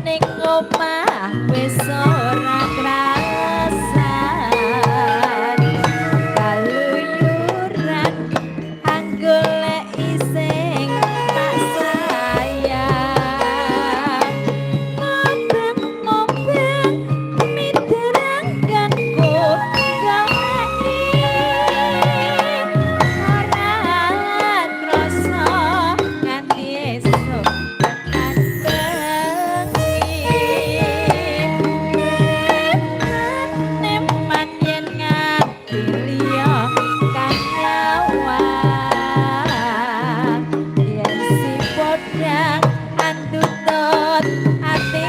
ning omah wis ora krasan kaluyuran anggolek ising tak sayang mobil miderangkan ku galeki ora krasa nganti esuk neman yen nganti liya kanyawang yen si podang andutut ati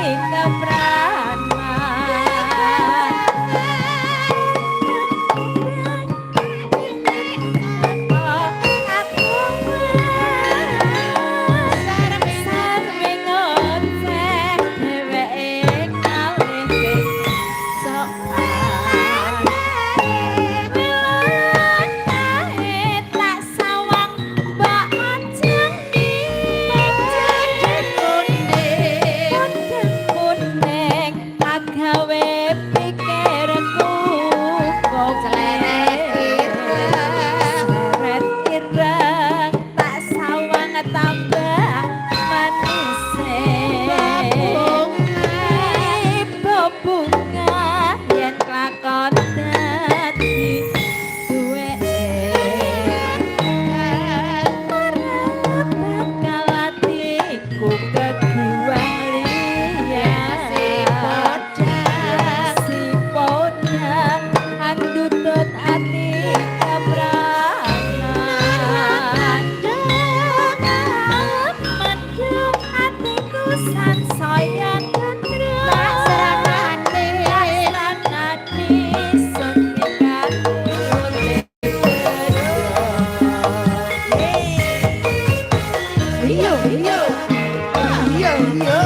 gawe pikirku kok seret ireng tak sawang tambah manis bunga yen kelakon dadi duweke bakal atiku kedua si podang andutut ati kebranan mendung atiku sansaya tentrem laksanani Yo yo yo yo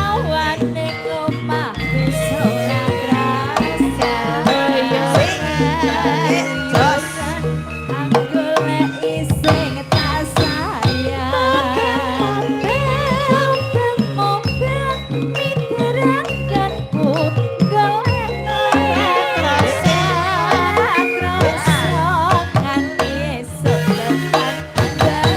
awane omah wis ora krasan anggolek ising tak sayang mobil miderangkan ku golek krasa nganti esuk tekan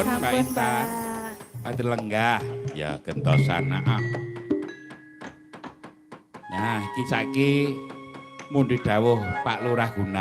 Mbak Intan. Ada lenggah, ya gentosan. Nah, iki saiki mundi dawuh Pak Lurah Guna.